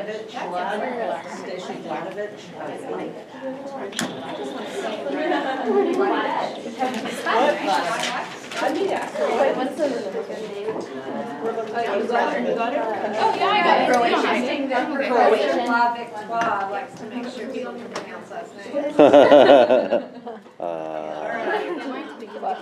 Gladovich. Stacy Gladovich. Oh, yeah, I got it. Croatian. Bob likes to make sure people can pronounce last names.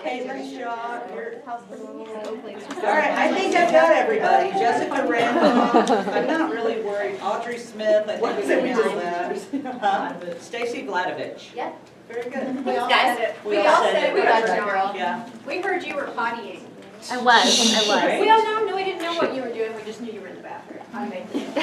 Caitlin Shaw. All right, I think I've got everybody. Jessica Randolph. I'm not really worried. Audrey Smith. I think we can handle that. Stacy Gladovich. Yep. Very good. We all said it. We all said it. We got you, girl. Yeah. We heard you were pottying. I was. We all know, we didn't know what you were doing, we just knew you were in the bathroom. I made it.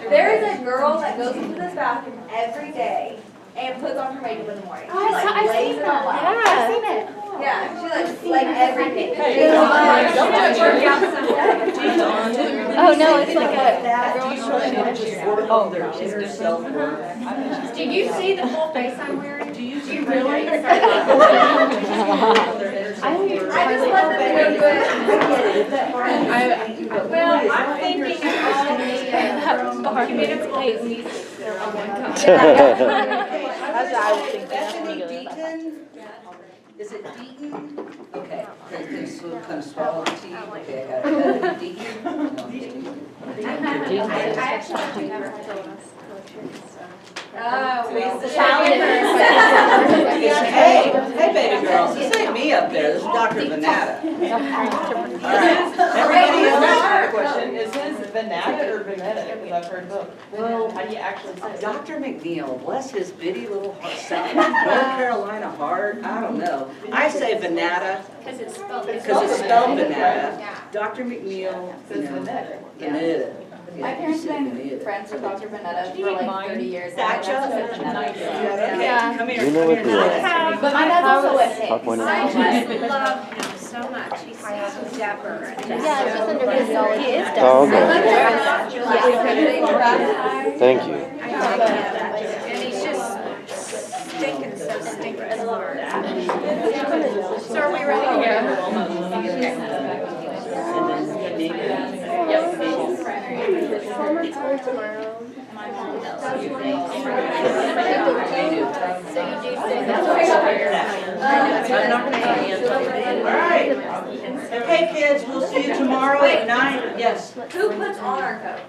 There is a girl that goes into this bathroom every day and puts on her makeup in the morning. She I've lays seen it all that. out. Yeah, I've seen it. Yeah, she like everything. Oh no, it's like a girl Oh, there is no self-worth. Do you see the full face I'm wearing? Do you really? I I just let them feel good. Well, I'm thinking of all the community That's what I was thinking. Bethany Deaton. Is it Deaton? Okay. Can you swallow the tea? Okay, I got it. Bethany Deaton. I actually never told us. Oh, Well, the Hey, baby girls, this ain't me up there. This is Dr. Vanetta. All right. Everybody else? Question, is his Vanetta or Vanetta? Because I've heard both. Well, How do you actually say it? Dr. McNeil, bless his bitty little heart, South Carolina heart. I don't know. I say Vanetta Because it's spelled. because it's spelled Vanetta. Dr. McNeil, Says Vanetta. Vanetta. My parents have been friends with Dr. Vanetta for like 30 years. and my Gotcha. dad said Vanetta. Okay, come here. You know come what here. the But my dad's also with top him. one I is? just love him so much. He's so dapper. Yeah, it's just under physiology. He is Oh, okay. Yeah. Thank you. I like him. And he's just stinking so stinking smart. So are we ready? Alright. Okay, kids, we'll see you tomorrow at 9. Yes. Who puts on our coat?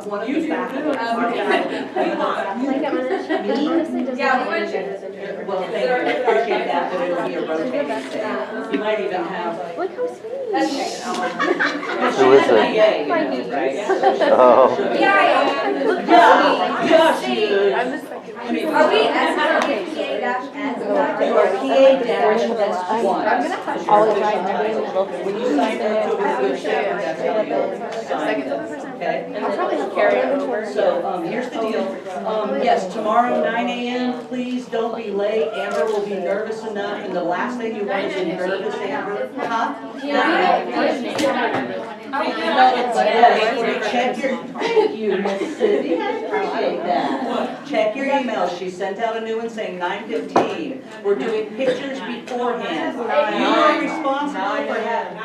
One of the faculty. Yeah, we want you. Well, thank you. I appreciate that, but it'll be a rotating thing. You might even have. Look how sweet. Okay. Who is it? Oh. Yeah, Yeah, she is. are we PA-S? You are PA-S1. Always right in the middle. When you sign up to the good shepherd, that's how you sign up. Okay? I'll probably carry it over. So, here's the deal. Yes, tomorrow, 9 a.m., please don't be late. Amber will be nervous enough, and the last thing you want is a nervous Amber. Huh? Check your, thank you, Miss Cindy, I appreciate that. Check your emails. She sent out a new one saying 9:15. We're doing pictures beforehand. You are responsible for having.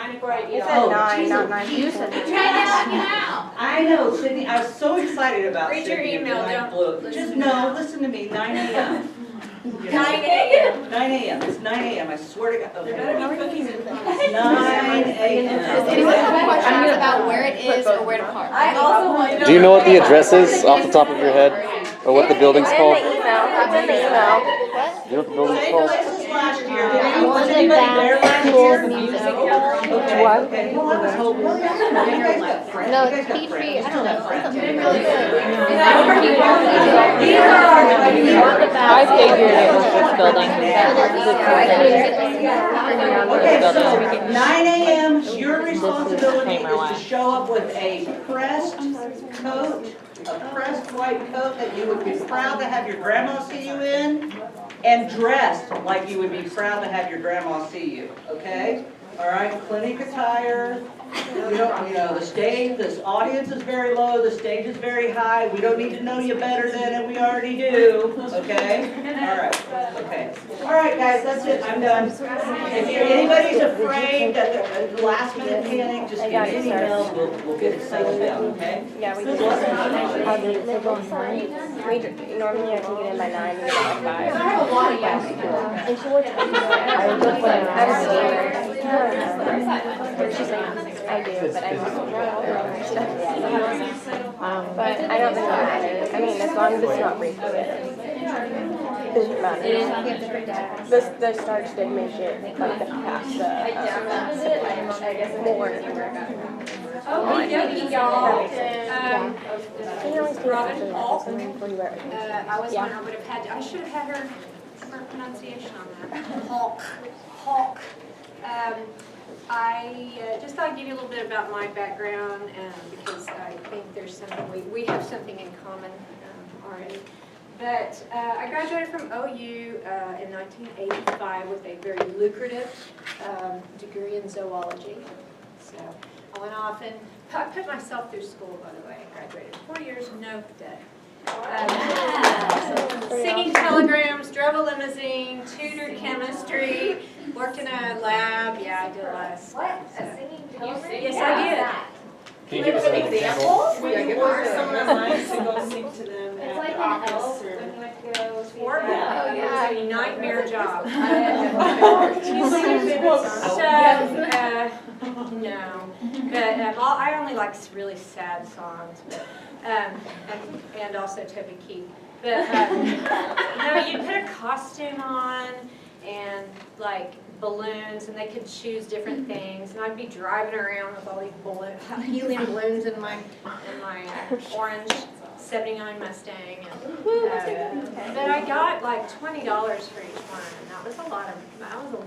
You Oh, said 9, geez, not 9. You said I know, Sydney, I was so excited about Read your Sydney. email, don't Just, no, listen to me, 9 a.m. 9 a.m. 9 a.m., it's 9 a.m., I swear to God. Okay. Better be cooking. It's 9 a.m. Anyone have questions about where it is or where to park? I also want to know. Do you know what the address is off the top of your head? Or what the building's called? Do email. It's in the email. you know what the building's Same called? places last year. One Was in anybody that there last school year? music. Okay, okay. Well, I was hoping. You guys got friends. No, You it's guys got Petrie. friends. I don't know. Something really good. I figured it was this building. Okay, so 9 a.m., your responsibility is to show up with a pressed coat, a pressed white coat that you would be proud to have your grandma see you in, and dressed like you would be proud to have your grandma see you, okay? All right, clinic attire. We don't, you know, the stage, this audience is very low, the stage is very high. We don't need to know you better than we already do, okay? All right, okay. All right, guys, that's it, I'm done. If anybody's afraid that the last minute panic, just give me an email, we'll get it settled down, okay? Yeah, we did. Normally I can get in by 9 and get by 5. I have a lot of guys. And she works she's like, I do, but I'm but I don't think it matters. I mean, as long as it's not brief. Doesn't matter. The starch did make it like the past more. Oh, y'all. Can you always do that before you wear it? I was one I would have had, I should have had her pronunciation on that. Hawk. I just thought I'd give you a little bit about my background, because I think there's something, we have something in common already. But I graduated from OU in 1985 with a very lucrative degree in zoology. So I went off and put myself through school, by the way. I graduated 4 years, no debt. Singing telegrams, drove a limousine, tutored chemistry, worked in a lab. Yeah, I did a lot of stuff. So. Yes, I did. Can you give us an example? Yeah, give us someone nice to go sing to them at the office or. Horrible. It was a nightmare job. No. But I only like really sad songs, but and also Toby Keith. But no, you put a costume on and like balloons, and they could choose different things, and I'd be driving around with all these helium balloons in my orange '79 Mustang, and, but I got like $20 for each one, and that was a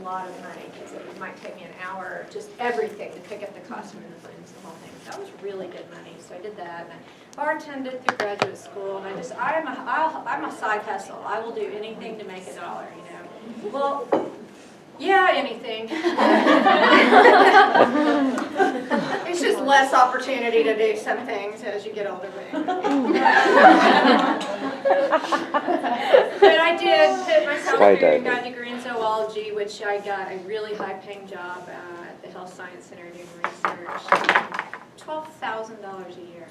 lot of money because it might take me an hour, just everything to pick up the costume and the balloons, the whole thing. So that was really good money. So I did that, and I bartended through graduate school, and I'm a side hustle. I will do anything to make $1, you know. Well. Yeah, anything. It's just less opportunity to do some things as you get older. But I did put myself through and got a degree in zoology, which I got a really high-paying job at the Health Science Center doing research. $12,000 a year.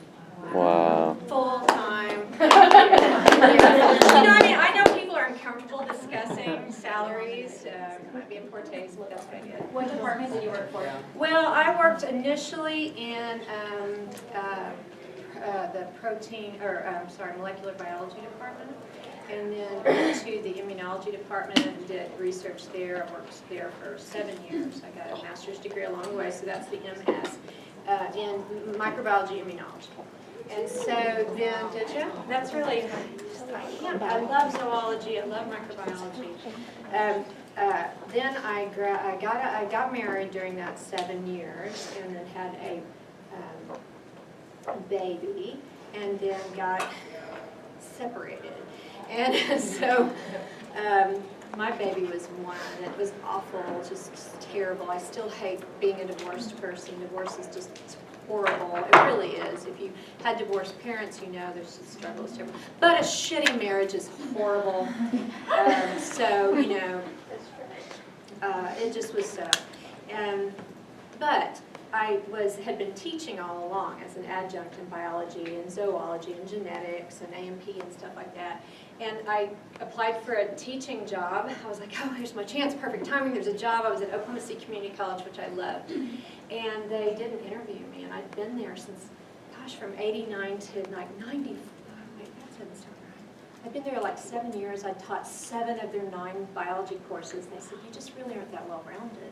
Wow. Full time. You know, I mean, I know people are uncomfortable discussing salaries. It might be in poor taste, but that's what I did. What department did you work for? Well, I worked initially in the molecular biology department, and then went to the immunology department and did research there. I worked there for 7 years. I got a master's degree along the way, so that's the MS in microbiology immunology. And so then, did you? That's really, I love zoology, I love microbiology. Then I got married during that 7 years, and then had a baby, and then got separated. And so my baby was one, and it was awful, just terrible. I still hate being a divorced person. Divorce is just horrible. It really is. If you had divorced parents, you know there's just struggle. It's terrible. But a shitty marriage is horrible. So, you know, it just was so. But I had been teaching all along as an adjunct in biology and zoology and genetics and A&P and stuff like that. And I applied for a teaching job. I was like, oh, here's my chance, perfect timing. There's a job. I was at Oklahoma City Community College, which I loved. And they didn't interview me. And I'd been there since, gosh, from 89 to like 95. Wait, that doesn't sound right. I'd been there like 7 years. I taught 7 of their 9 biology courses. They said, you just really aren't that well-rounded.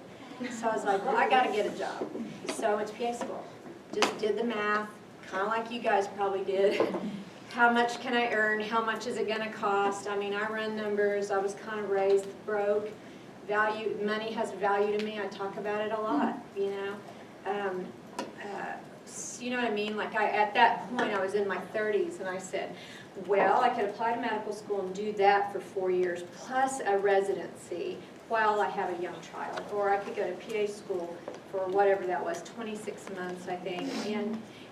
So I was like, well, I got to get a job. So I went to PA school. Just did the math, kind of like you guys probably did. How much can I earn? How much is it going to cost? I mean, I run numbers. I was kind of raised broke. Money has value to me. I talk about it a lot, you know. You know what I mean? Like at that point, I was in my 30s, and I said, well, I could apply to medical school and do that for 4 years, plus a residency, while I have a young child. Or I could go to PA school for whatever that was, 26 months, I think,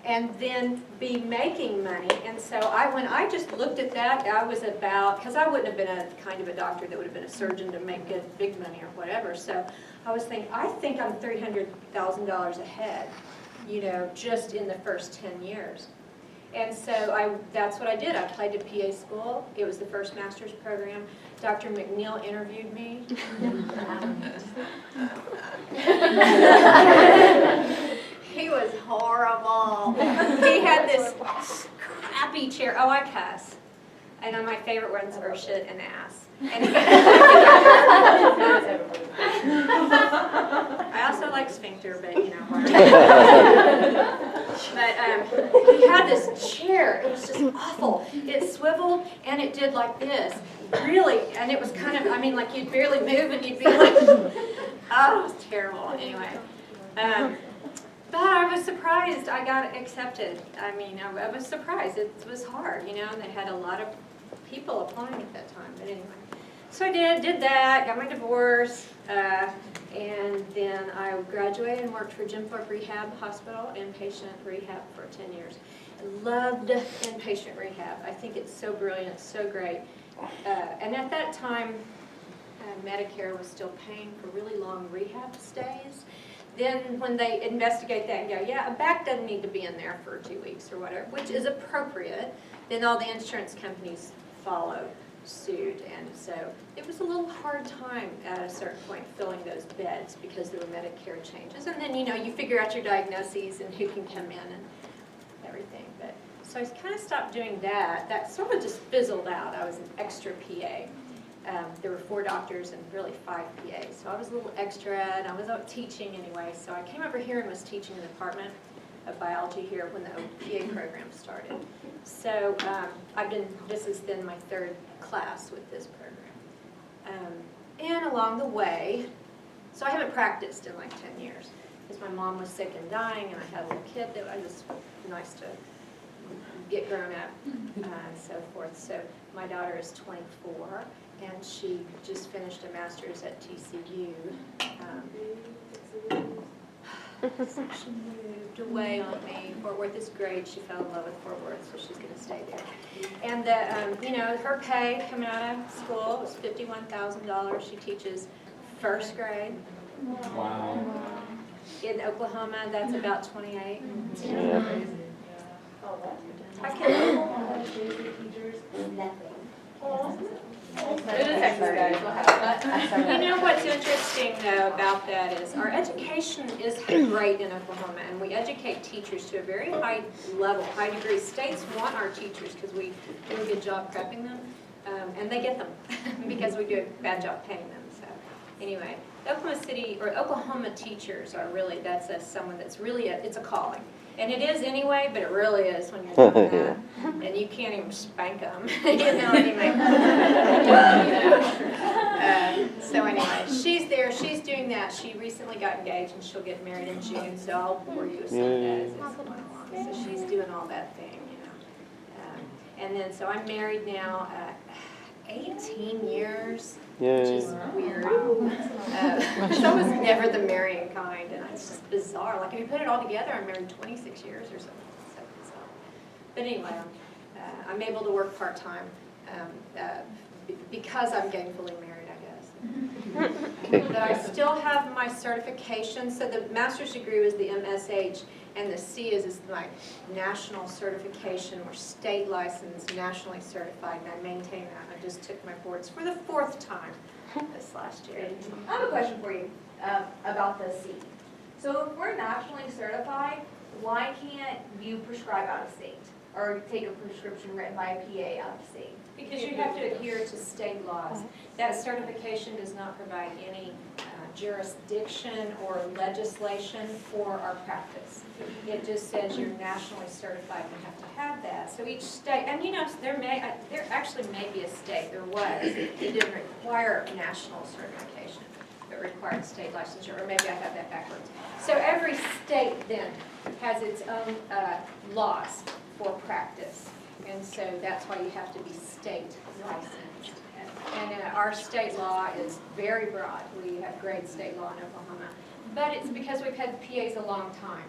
and then be making money. And so when I just looked at that, I was about, because I wouldn't have been a kind of a doctor that would have been a surgeon to make good big money or whatever. So I was thinking, I think I'm $300,000 ahead, you know, just in the first 10 years. And so that's what I did. I applied to PA school. It was the first master's program. Dr. McNeil interviewed me. He was horrible. He had this crappy chair. Oh, I cuss. I know my favorite ones are shit and ass. And I also like sphincter, but you know. But he had this chair. It was just awful. It swiveled and it did like this. Really, and it was kind of, I mean, like you'd barely move and you'd be like, oh, it was terrible. Anyway. But I was surprised I got accepted. I mean, I was surprised. It was hard, you know, and they had a lot of people applying at that time. But anyway, so I did that, got my divorce, and then I graduated and worked for Jim Thorpe Rehab Hospital, inpatient rehab for 10 years. I loved inpatient rehab. I think it's so brilliant, so great. And at that time, Medicare was still paying for really long rehab stays. Then when they investigate that and go, yeah, a back doesn't need to be in there for 2 weeks or whatever, which is appropriate, then all the insurance companies followed suit. And so it was a little hard time at a certain point filling those beds because there were Medicare changes. And then, you know, you figure out your diagnoses and who can come in and everything. But so I kind of stopped doing that. That sort of just fizzled out. I was an extra PA. There were 4 doctors and really 5 PAs. So I was a little extra, and I was out teaching anyway. So I came over here and was teaching in the Department of Biology here when the PA program started. So this has been my 3rd class with this program. And along the way, so I haven't practiced in like 10 years because my mom was sick and dying, and I had a little kid that I just nice to get grown up and so forth. So my daughter is 24. And she just finished a master's at TCU. So she moved away on me. Fort Worth is great. She fell in love with Fort Worth, so she's going to stay there. And you know, her pay coming out of school was $51,000. She teaches 1st grade. Wow. In Oklahoma, that's about 28. Yeah. I can. You know what's interesting though about that is our education is great in Oklahoma, and we educate teachers to a very high level, high degree. States want our teachers because we do a good job prepping them, and they get them because we do a bad job paying them. So anyway, Oklahoma teachers are really, someone that's really, it's a calling. And it is anyway, but it really is when you're doing that. And you can't even spank them, you know, anyway. So anyway, she's there, she's doing that. She recently got engaged and she'll get married in June, so I'll bore you with some of that as it's going along. So she's doing all that thing, you know. And then, so I'm married now 18 years. Which is weird. I was never the marrying kind, and it's just bizarre. Like, if you put it all together, I'm married 26 years or something. So bizarre. But anyway, I'm able to work part-time because I'm gainfully married, I guess. But I still have my certification. So the master's degree was the MSH, and the C is my national certification, or state license, nationally certified, and I maintain that. I just took my boards for the 4th time this last year. I have a question for you about the C. So if we're nationally certified, why can't you prescribe out of state or take a prescription written by a PA out of state? Because you have to adhere to state laws. That certification does not provide any jurisdiction or legislation for our practice. It just says you're nationally certified and you have to have that. So each state, and you know, there actually may be a state, there was, it didn't require national certification, but required state licensure, or maybe I have that backwards. So every state then has its own laws for practice, and so that's why you have to be state licensed. And our state law is very broad. We have great state law in Oklahoma. But it's because we've had PAs a long time.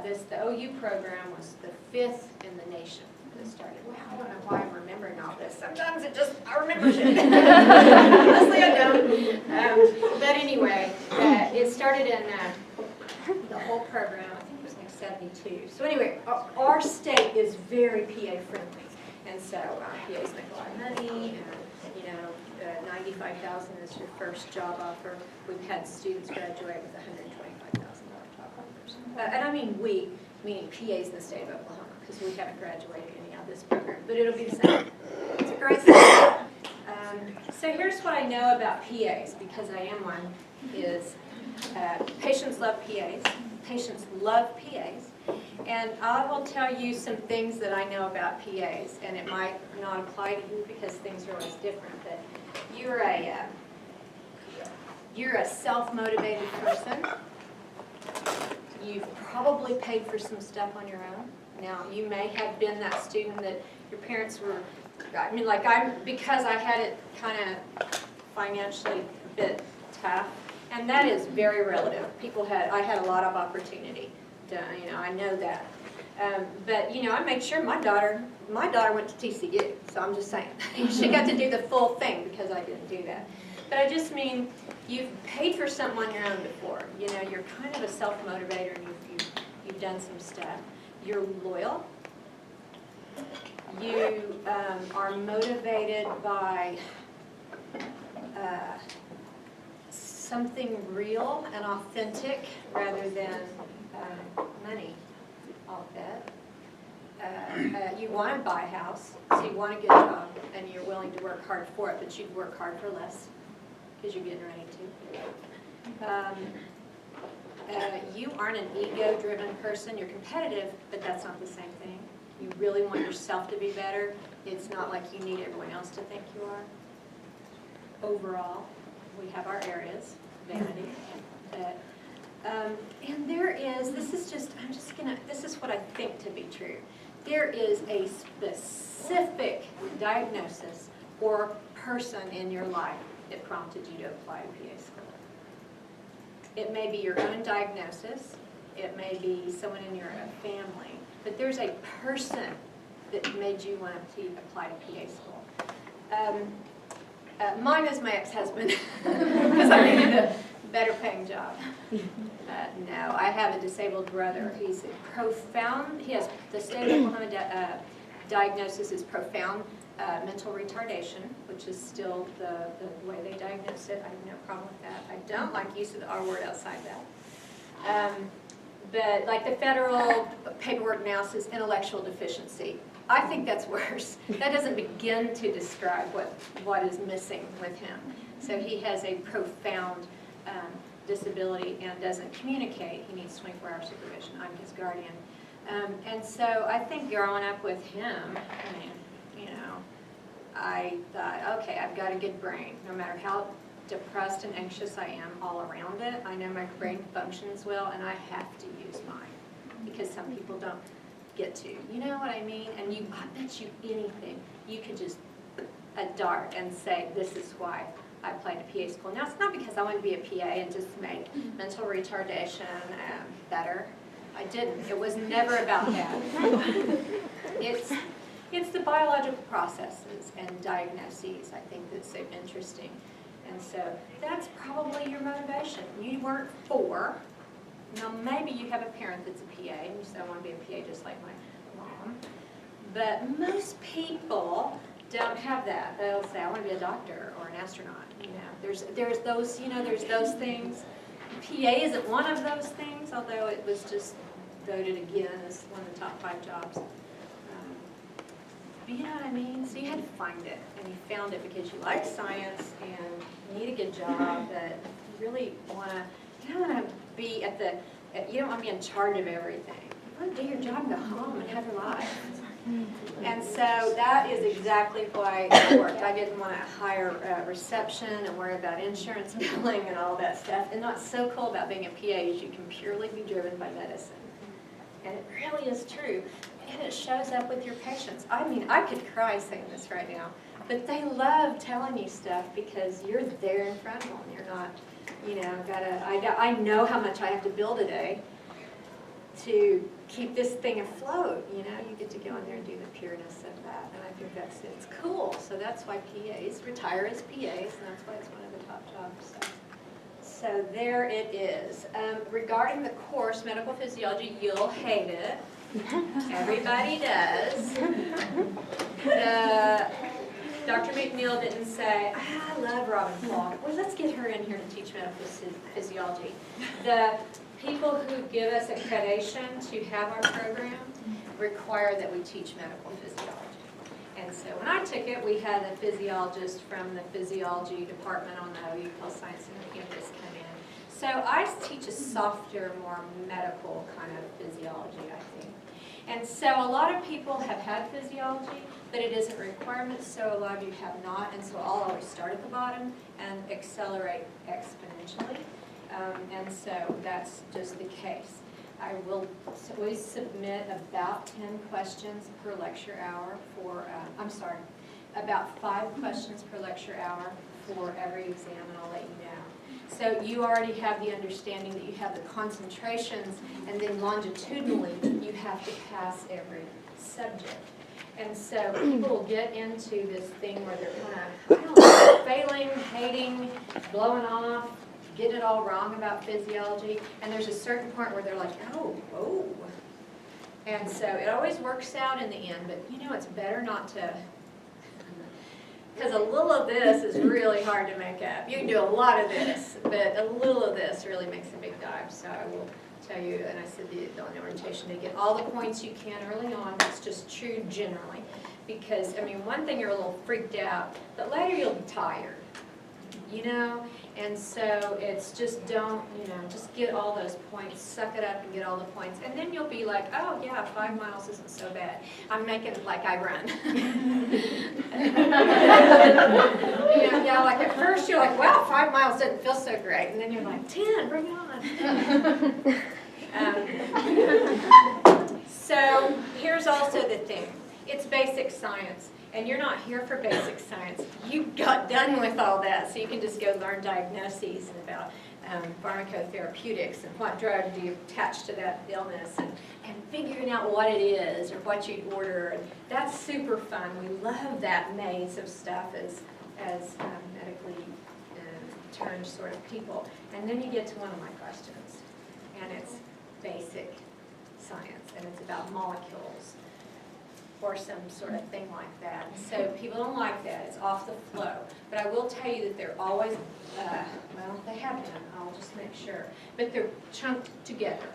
The OU program was the 5th in the nation that started. Wow, I don't know why I'm remembering all this. Sometimes I remember shit. Honestly, I don't. But anyway, it started in the whole program, I think it was like 72. So anyway, our state is very PA friendly. And so PAs make a lot of money. You know, $95,000 is your first job offer. We've had students graduate with $125,000 job offers. And I mean we, meaning PAs in the state of Oklahoma, because we haven't graduated any of this program, but it'll be the same. It's a great thing. So here's what I know about PAs, because I am one, is patients love PAs. Patients love PAs. And I will tell you some things that I know about PAs, and it might not apply to you because things are always different, but you're a self-motivated person. You've probably paid for some stuff on your own. Now, you may have been that student that your parents were, I mean, like because I had it kind of financially a bit tough, and that is very relative. I had a lot of opportunity. You know, I know that. But, you know, I made sure my daughter went to TCU, so I'm just saying. She got to do the full thing because I didn't do that. But I just mean, you've paid for something on your own before. You know, you're kind of a self-motivator, and you've done some stuff. You're loyal. You are motivated by something real and authentic rather than money, I'll bet. You want to buy a house, so you want a good job, and you're willing to work hard for it, but you'd work hard for less because you're getting ready to. You aren't an ego-driven person. You're competitive, but that's not the same thing. You really want yourself to be better. It's not like you need everyone else to think you are. Overall, we have our areas, vanity, but and there is, this is what I think to be true. There is a specific diagnosis or person in your life that prompted you to apply to PA school. It may be your own diagnosis, it may be someone in your family, but there's a person that made you want to apply to PA school. Mine is my ex-husband, because I needed a better paying job. No, I have a disabled brother. He's he has the state of Oklahoma diagnosis is profound mental retardation, which is still the way they diagnose it. I have no problem with that. I don't like use of the R word outside that. But like the federal paperwork now says intellectual deficiency. I think that's worse. That doesn't begin to describe what is missing with him. So he has a profound disability and doesn't communicate. He needs 24-hour supervision. I'm his guardian. And so I think growing up with him, I mean, you know, I thought, okay, I've got a good brain. No matter how depressed and anxious I am all around it, I know my brain functions well, and I have to use mine because some people don't get to. You know what I mean? And I bet you anything, you could just a dart and say, this is why I applied to PA school. Now, it's not because I wanted to be a PA and just make mental retardation better. I didn't. It was never about that. It's the biological processes and diagnoses, I think, that's so interesting. And so that's probably your motivation. You weren't 4. Now, maybe you have a parent that's a PA, and you say, I want to be a PA just like my mom. But most people don't have that. They'll say, I want to be a doctor or an astronaut. You know, there's those, you know, there's those things. PA isn't one of those things, although it was just voted again as one of the top 5 jobs. But you know what I mean? So you had to find it, and you found it because you like science and you need a good job, but you really want to, you don't want to be you don't want to be in charge of everything. You want to do your job and go home and have your life. And so that is exactly why it worked. I didn't want to hire reception and worry about insurance billing and all that stuff. And what's so cool about being a PA is you can purely be driven by medicine. And it really is true. And it shows up with your patients. I mean, I could cry saying this right now. But they love telling you stuff because you're there in front of them. You're not, I know how much I have to bill today to keep this thing afloat, you get to go in there and do the pureness of that, and I think it's cool. So that's why PAs retire as PAs, and that's why it's one of the top jobs. So there it is. Regarding the course, Medical Physiology, you'll hate it. Everybody does. Dr. McNeil didn't say, I love Robin Falk. Well, let's get her in here to teach medical physiology. The people who give us accreditation to have our program require that we teach medical physiology. And so when I took it, we had a physiologist from the physiology department on the OU Health Science and campus come in. So I teach a softer, more medical kind of physiology, I think. And so a lot of people have had physiology, but it isn't a requirement, so a lot of you have not. And so I'll always start at the bottom and accelerate exponentially. And so that's just the case. I will always submit about 10 questions per lecture hour for, about 5 questions per lecture hour for every exam, and I'll let you know. So you already have the understanding that you have the concentrations, and then longitudinally you have to pass every subject. And so people will get into this thing where they're kind of, failing, hating, blowing off, getting it all wrong about physiology, and there's a certain point where they're like, oh. And so it always works out in the end, but it's better not to, because a little of this is really hard to make up. You can do a lot of this, but a little of this really makes a big dive. So I will tell you, and I said on the orientation, to get all the points you can early on. It's just true generally. Because, one thing you're a little freaked out, but later you'll be tired. And so it's just just get all those points, suck it up and get all the points. And then you'll be like, oh yeah, 5 miles isn't so bad. I'm making it like I run. Like at first you're like, wow, 5 miles doesn't feel so great. And then you're like, 10, bring it on. So here's also the thing. It's basic science. And you're not here for basic science. You got done with all that, so you can just go learn diagnoses and about pharmacotherapeutics and what drug do you attach to that illness and figuring out what it is or what you'd order. And that's super fun. We love that maze of stuff as medically turned sort of people. And then you get to one of my questions, and it's basic science, and it's about molecules or some sort of thing like that. So people don't like that. It's off the flow. But I will tell you that they're always, they have been. I'll just make sure. But they're chunked together.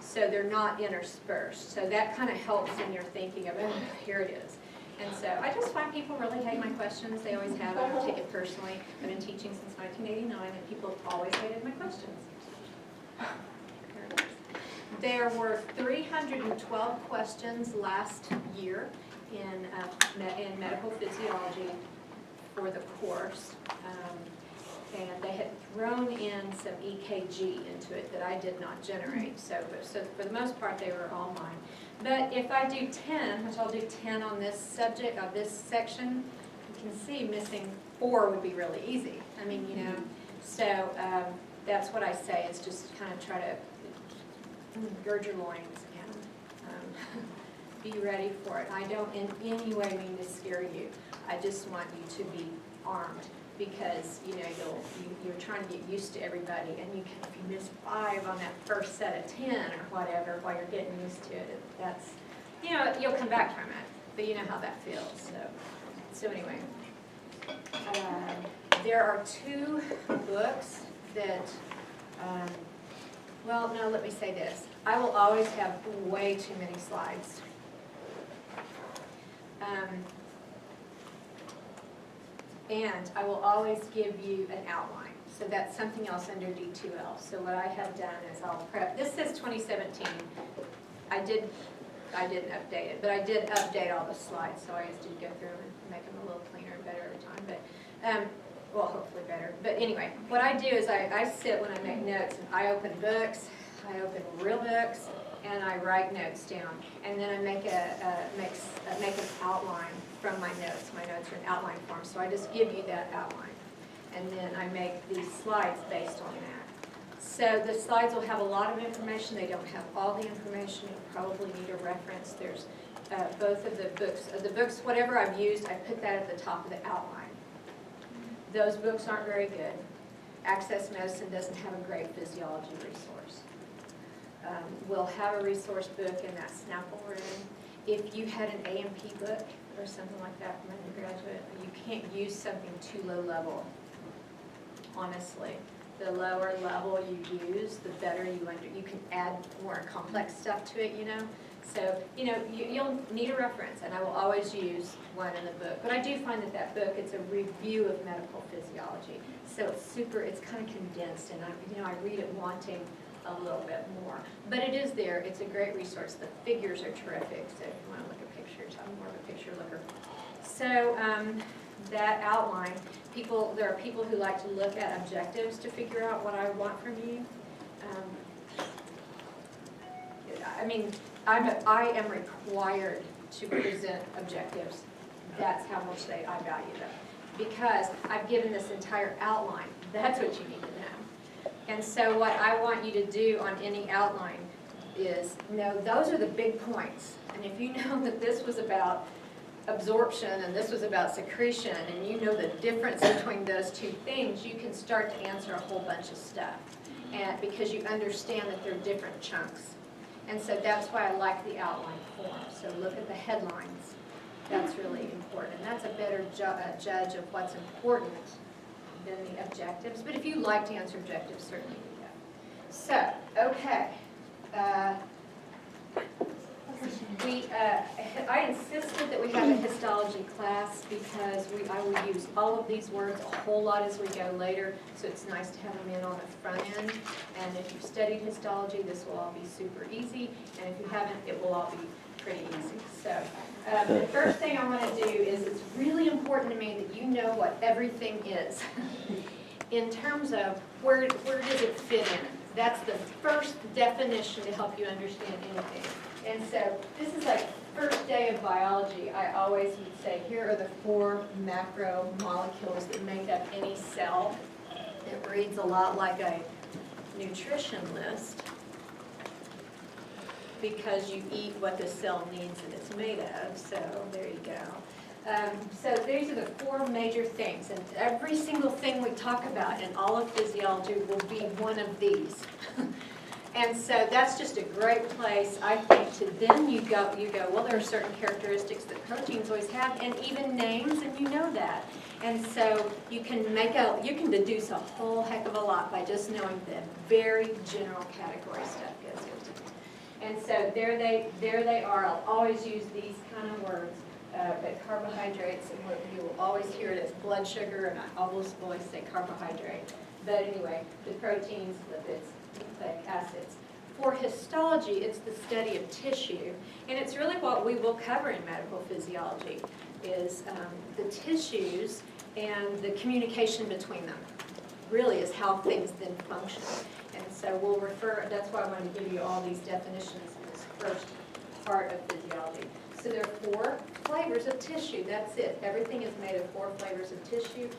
So they're not interspersed. So that kind of helps in your thinking of, oh, here it is. And so I just find people really hate my questions. They always have. I don't take it personally. I've been teaching since 1989, and people have always hated my questions. There were 312 questions last year in medical physiology for the course, and they had thrown in some EKG into it that I did not generate. So for the most part, they were all mine. But if I do 10, which I'll do 10 on this subject, on this section, you can see missing 4 would be really easy. So that's what I say. It's just kind of try to gird your loins and be ready for it. I don't in any way mean to scare you. I just want you to be armed because you're trying to get used to everybody, and if you miss 5 on that first set of 10 or whatever while you're getting used to it, that's you'll come back from it, but you know how that feels. So anyway, there are 2 books that. Well, no, let me say this. I will always have way too many slides. And I will always give you an outline. So that's something else under D2L. So what I have done is I'll prep. This says 2017. I didn't update it, but I did update all the slides. So I just did go through them and make them a little cleaner and better every time. But well, hopefully better. But anyway, what I do is I sit when I make notes and I open books, I open real books, and I write notes down, and then I make an outline from my notes. My notes are in outline form, so I just give you that outline, and then I make these slides based on that. So the slides will have a lot of information. They don't have all the information. You probably need a reference. There's both of the books, whatever I've used, I put that at the top of the outline. Those books aren't very good. Access Medicine doesn't have a great physiology resource. We'll have a resource book in that Snapple room. If you had an A&P book or something like that from undergraduate, you can't use something too low level, honestly. The lower level you use, the better you can add more complex stuff to it, you know. So, you know, you'll need a reference, and I will always use one in the book. But I do find that book, it's a review of medical physiology. So it's kind of condensed, and I read it wanting a little bit more. But it is there. It's a great resource. The figures are terrific. So if you want to look at pictures, I'm more of a picture looker. So that outline, there are people who like to look at objectives to figure out what I want from you. I am required to present objectives. That's how much I value them. Because I've given this entire outline. That's what you need to know. And so what I want you to do on any outline is know those are the big points. And if you know that this was about absorption and this was about secretion, and you know the difference between those two things, you can start to answer a whole bunch of stuff. And because you understand that they're different chunks. And so that's why I like the outline form. So look at the headlines. That's really important. And that's a better judge of what's important than the objectives. But if you like to answer objectives, certainly do that. So, okay. I insisted that we have a histology class because I will use all of these words a whole lot as we go later, so it's nice to have them in on the front end. And if you've studied histology, this will all be super easy, and if you haven't, it will all be pretty easy. So the first thing I want to do is it's really important to me that you know what everything is in terms of where does it fit in. That's the first definition to help you understand anything. And so this is like first day of biology. I always would say, here are the 4 macromolecules that make up any cell. It reads a lot like a nutrition list because you eat what the cell needs and it's made of. So there you go. So these are the 4 major things. And every single thing we talk about in all of physiology will be one of these. And so that's just a great place, I think, to then you go, well, there are certain characteristics that proteins always have, and even names, and you know that. And so you can deduce a whole heck of a lot by just knowing the very general category stuff goes into it. And so there they are. I'll always use these kind of words, but carbohydrates, and you will always hear it as blood sugar, and I always say carbohydrate. But anyway, the proteins, lipids, nucleic acids. For histology, it's the study of tissue, and it's really what we will cover in medical physiology, is the tissues and the communication between them, really is how things then function. And so we'll that's why I wanted to give you all these definitions in this first part of physiology. So there are 4 flavors of tissue, that's it. Everything is made of 4 flavors of tissue.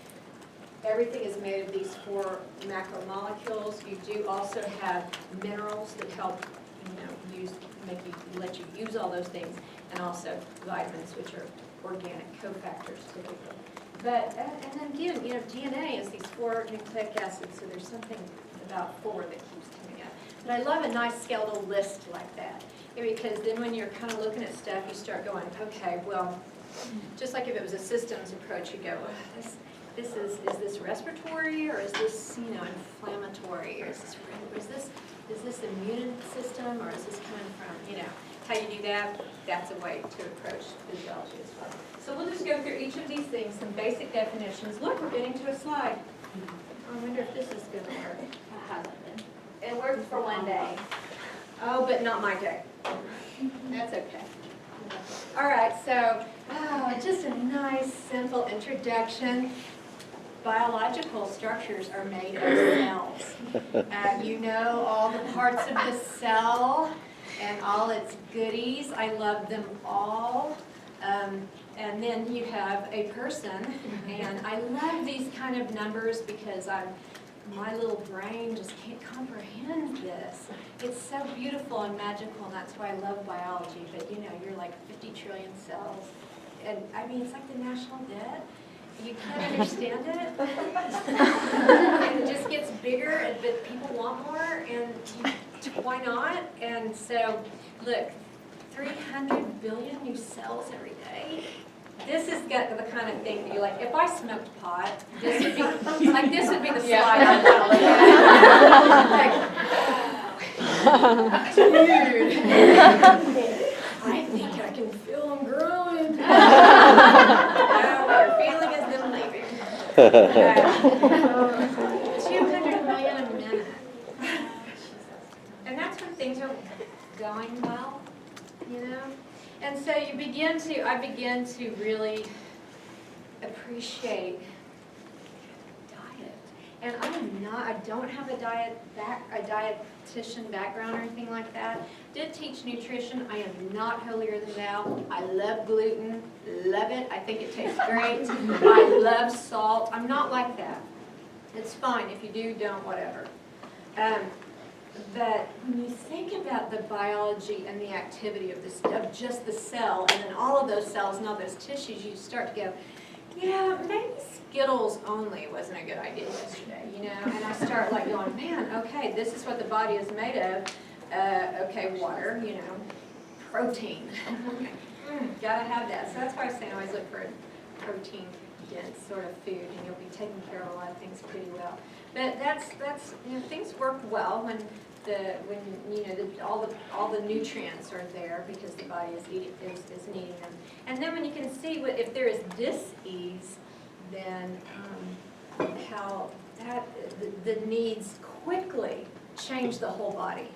Everything is made of these 4 macromolecules. You do also have minerals that help, let you use all those things, and also vitamins, which are organic cofactors typically. But and then again, DNA is these 4 nucleic acids, so there's something about 4 that keeps coming up. But I love a nice skeletal list like that, because then when you're kind of looking at stuff, you start going, okay, well, just like if it was a systems approach, you go, well, is this respiratory, or is this inflammatory, or is this immune system, or is this coming from how you do that? That's a way to approach physiology as well. So we'll just go through each of these things, some basic definitions. Look, we're getting to a slide. I wonder if this is going to work. It hasn't been. It worked for one day. Oh, but not my day. That's okay. All right, so just a nice, simple introduction. Biological structures are made of cells. You know all the parts of the cell. and all its goodies. I love them all. And then you have a person, and I love these kind of numbers because my little brain just can't comprehend this. It's so beautiful and magical, and that's why I love biology. But you know, you're like 50 trillion cells, and I mean, it's like the national debt. You can't understand it. And it just gets bigger, but people want more, and why not? And so, look, 300 billion new cells every day. This is the kind of thing that you're like, if I smoked pot, this would be the slide I want to look at. Like, dude, I think I can feel them growing. No, what you're feeling is them leaving. 200 million a minute. And that's when things are going well, you know? And so I begin to really appreciate diet. And I don't have a dietitian background or anything like that. Did teach nutrition. I am not holier than thou. I love gluten, love it. I think it tastes great. I love salt. I'm not like that. It's fine if you do, don't, whatever. But when you think about the biology and the activity of just the cell, and then all of those cells and all those tissues, you start to go, yeah, maybe Skittles only wasn't a good idea yesterday, you know? And I start like going, man, okay, this is what the body is made of. Okay, water, you know, protein. Gotta have that. So that's why I say I always look for a protein-dense sort of food, and you'll be taking care of a lot of things pretty well. But that's you know, things work well when you know all the nutrients are there because the body is needing them. And then when you can see if there is dis-ease, then how the needs quickly change the whole body.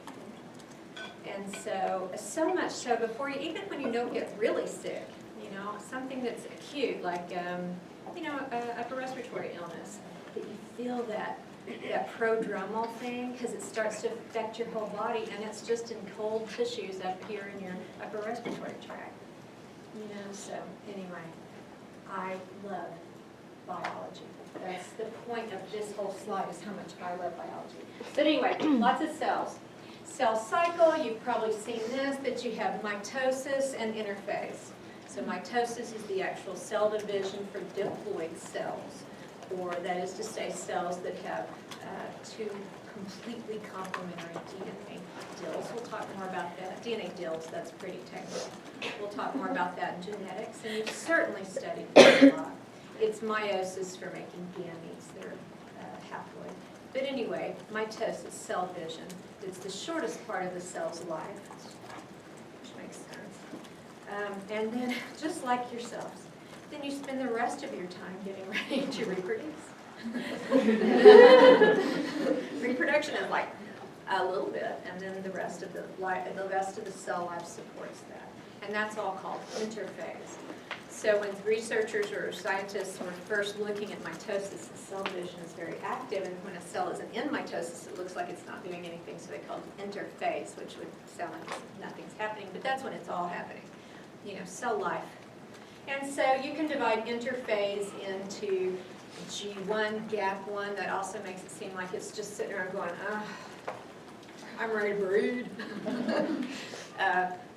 And so much so before you, even when you don't get really sick, you know, something that's acute like you know, upper respiratory illness, that you feel that prodromal thing because it starts to affect your whole body, and it's just in cold tissues up here in your upper respiratory tract. You know, so anyway, I love biology. That's the point of this whole slide, is how much I love biology. But anyway, lots of cells. Cell cycle, you've probably seen this, that you have mitosis and interphase. So mitosis is the actual cell division for diploid cells, or that is to say cells that have two completely complementary DNA dills. We'll talk more about that. DNA dills, that's pretty technical. We'll talk more about that in genetics, and you've certainly studied that a lot. It's meiosis for making gametes that are haploid. But anyway, mitosis, cell division, it's the shortest part of the cell's life, which makes sense. And then, just like yourselves, then you spend the rest of your time getting ready to reproduce. Reproduction is like a little bit, and then the rest of the cell life supports that, and that's all called interphase. So when researchers or scientists were first looking at mitosis, the cell division is very active, and when a cell isn't in mitosis, it looks like it's not doing anything, so they called it interphase, which would sound like nothing's happening, but that's when it's all happening. You know, cell life. And so you can divide interphase into G1, gap 1. That also makes it seem like it's just sitting around going, I'm ready to breed.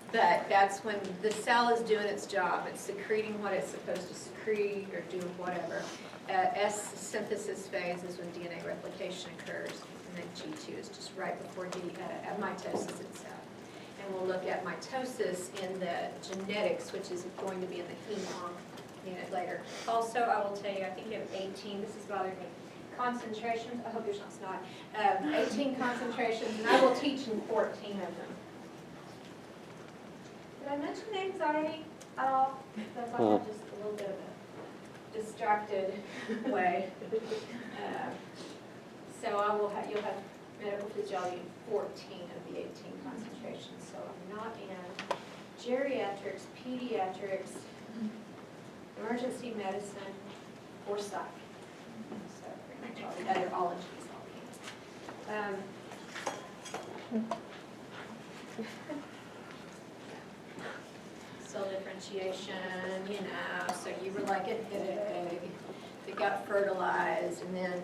But that's when the cell is doing its job. It's secreting what it's supposed to secrete or do whatever. S synthesis phase is when DNA replication occurs. And then G2 is just right before mitosis itself. And we'll look at mitosis in the genetics, which is going to be in the hem-onc unit later. Also, I will tell you, I think you have 18, this is bothering me, concentrations. I hope there's not snot. 18 concentrations, and I will teach in 14 of them. Did I mention the anxiety at all? That's like just a little bit of a distracted way. So you'll have medical physiology in 14 of the 18 concentrations. So I'm not in geriatrics, pediatrics, emergency medicine, or psych. So pretty much all the other ologies I'll be in. differentiation, you know, so you were like an egg that got fertilized, and then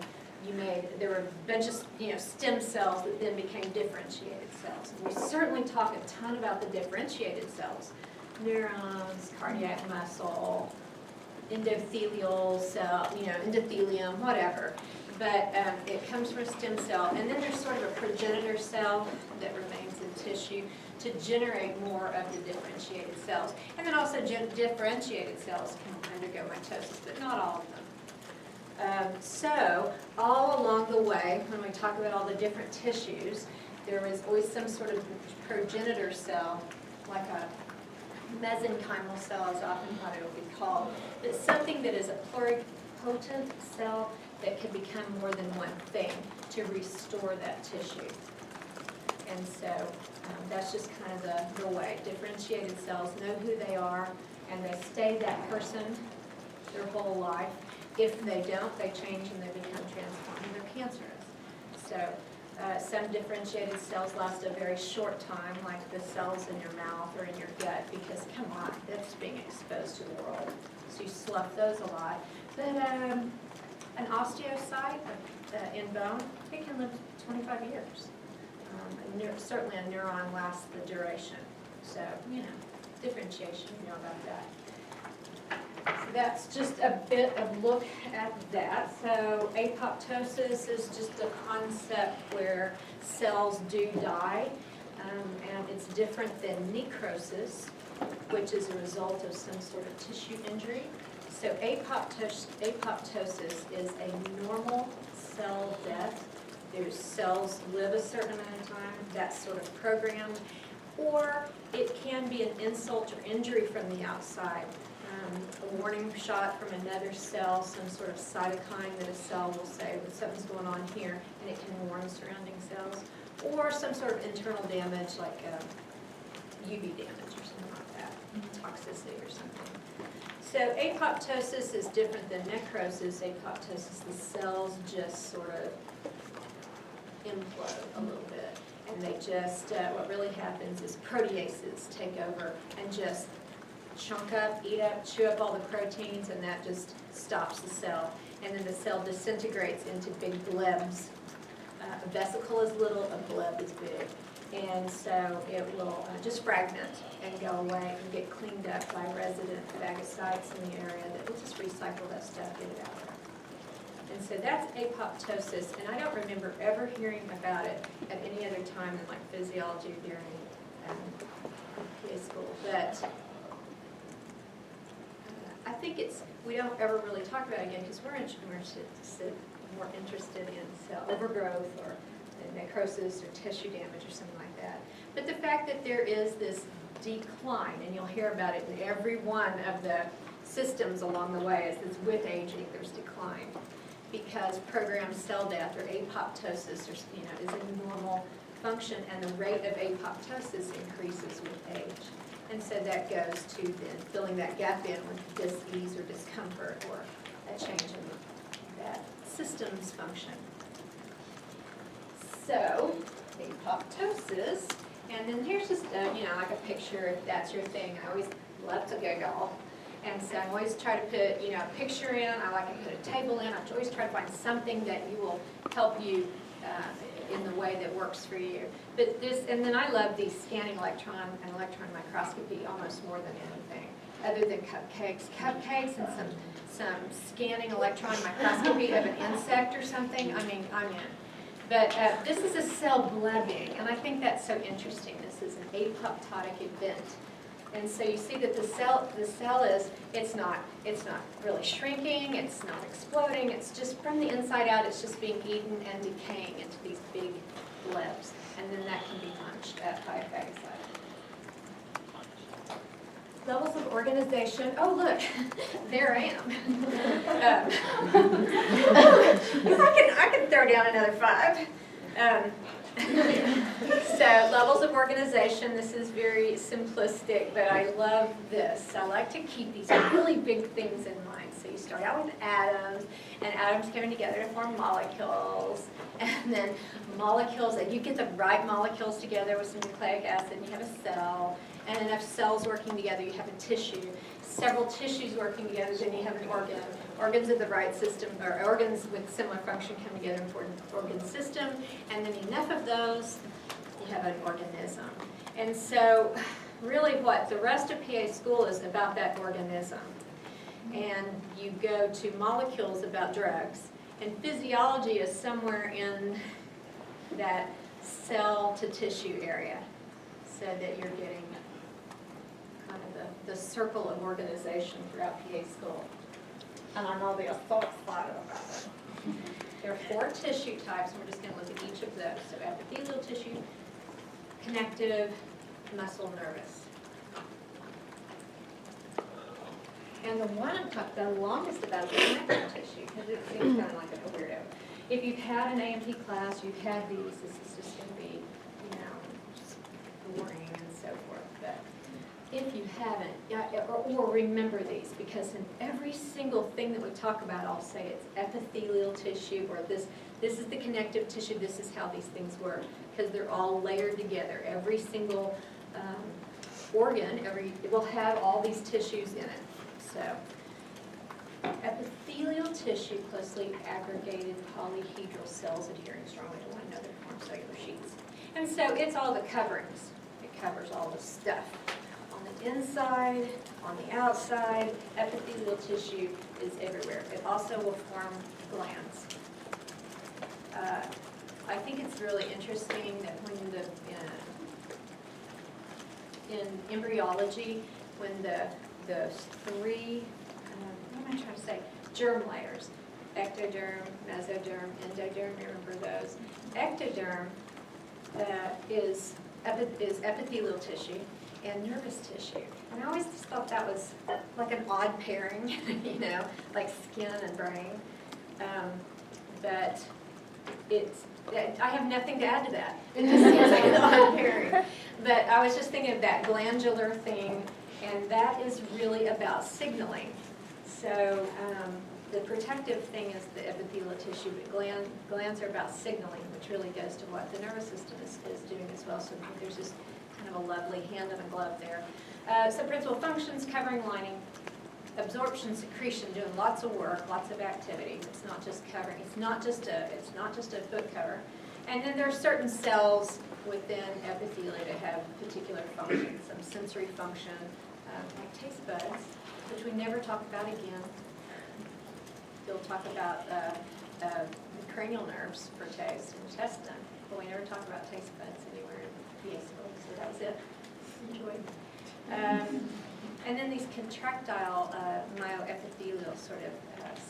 there were a bunch of, you know, stem cells that then became differentiated cells. And we certainly talk a ton about the differentiated cells, neurons, cardiac muscle, endothelial cell, you know, endothelium, whatever. But it comes from a stem cell, and then there's sort of a progenitor cell that remains in tissue to generate more of the differentiated cells. And then also differentiated cells can undergo mitosis, but not all of them. So all along the way, when we talk about all the different tissues, there was always some sort of progenitor cell, like a mesenchymal cell is often what it would be called. But something that is a pluripotent cell that can become more than one thing to restore that tissue. And so that's just kind of the way. Differentiated cells know who they are, and they stay that person their whole life. If they don't, they change and they become transformed and they're cancerous. So some differentiated cells last a very short time, like the cells in your mouth or in your gut, because come on, that's being exposed to the world. So you slough those a lot. But an osteocyte in bone, it can live 25 years. Certainly a neuron lasts the duration. So, you know, differentiation, you know about that. So that's just a bit of look at that. So apoptosis is just a concept where cells do die, and it's different than necrosis, which is a result of some sort of tissue injury. So apoptosis is a normal cell death. There's cells live a certain amount of time, that's sort of programmed, or it can be an insult or injury from the outside. A warning shot from another cell, some sort of cytokine that a cell will say something's going on here, and it can warn surrounding cells, or some sort of internal damage like UV damage or something like that, toxicity or something. So apoptosis is different than necrosis. Apoptosis, the cells just sort of implode a little bit, and they just, what really happens is proteases take over and just chunk up, eat up, chew up all the proteins, and that just stops the cell. And then the cell disintegrates into big blebs. A vesicle is little, a bleb is big. And so it will just fragment and go away and get cleaned up by resident phagocytes in the area that will just recycle that stuff, get it out there. And so that's apoptosis, and I don't remember ever hearing about it at any other time in like physiology during PA school. But I think we don't ever really talk about it again because we're more interested in cell overgrowth or necrosis or tissue damage or something like that. But the fact that there is this decline, and you'll hear about it in every one of the systems along the way, is with aging there's decline, because programmed cell death or apoptosis is a normal function, and the rate of apoptosis increases with age. And so that goes to then filling that gap in with dis-ease or discomfort or a change in that system's function. So, apoptosis, and then here's just like a picture if that's your thing. I always love to giggle. And so I always try to put, a picture in. I like to put a table in. I always try to find something that will help you in the way that works for you. But and then I love the scanning electron and electron microscopy almost more than anything, other than cupcakes. Cupcakes and some scanning electron microscopy of an insect or something. I mean, I'm in. But this is a cell blebbing, and I think that's so interesting. This is an apoptotic event. And so you see that the cell is, it's not really shrinking, it's not exploding, it's just from the inside out, it's just being eaten and decaying into these big blebs. And then that can be punched at by a phagocyte. Levels of organization. Oh, look, there I am. I can throw down another 5. So levels of organization, this is very simplistic, but I love this. I like to keep these really big things in mind. So you start out with atoms, and atoms coming together to form molecules, and then molecules, and you get the right molecules together with some nucleic acid, and you have a cell, and enough cells working together, you have a tissue. Several tissues working together, then you have an organ. Organs of the right system, or organs with similar function come together and form an organ system, and then enough of those, you have an organism. And so, really what the rest of PA school is about that organism. And you go to molecules about drugs, and physiology is somewhere in that cell to tissue area, so that you're getting kind of the circle of organization throughout PA school. And I know they're so excited about it. There are 4 tissue types, and we're just going to look at each of those. So epithelial tissue, connective, muscle, nervous. And the one I'm talking the longest about is the connective tissue, because it seems kind of like a weirdo. If you've had an AMP class, you've had these, this is just going to be, you know, just boring and so forth. But if you haven't, or remember these, because in every single thing that we talk about, I'll say it's epithelial tissue, or this is the connective tissue, this is how these things work, because they're all layered together. Every single organ, it will have all these tissues in it. So, epithelial tissue, closely aggregated polyhedral cells adhering strongly to one another to form cellular sheets. And so it's all the coverings. It covers all the stuff. On the inside, on the outside, epithelial tissue is everywhere. It also will form glands. I think it's really interesting that when in embryology, when the 3, what am I trying to say, germ layers, ectoderm, mesoderm, endoderm, remember those? Ectoderm is epithelial tissue and nervous tissue. And I always just thought that was like an odd pairing, you know, like skin and brain. But I have nothing to add to that. It just seems like an odd pairing. But I was just thinking of that glandular thing, and that is really about signaling. So the protective thing is the epithelial tissue, but glands are about signaling, which really goes to what the nervous system is doing as well. So there's this kind of a lovely hand in a glove there. So principal functions, covering, lining, absorption, secretion, doing lots of work, lots of activity. It's not just covering. It's not just a foot cover. And then there are certain cells within epithelia that have particular functions, some sensory function, like taste buds, which we never talk about again. They'll talk about the cranial nerves for taste and test them, but we never talk about taste buds anywhere in PA school, so that was it. Enjoyed. And then these contractile myoepithelial sort of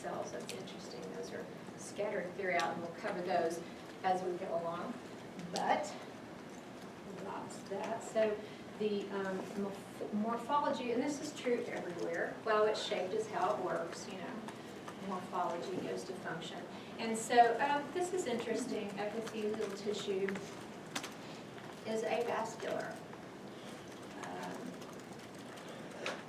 cells, that's interesting. Those are scattered throughout, and we'll cover those as we go along. But, lots of that. So the morphology, and this is true everywhere, well, it's shaped as how it works, you know. Morphology goes to function. And so this is interesting. Epithelial tissue is avascular.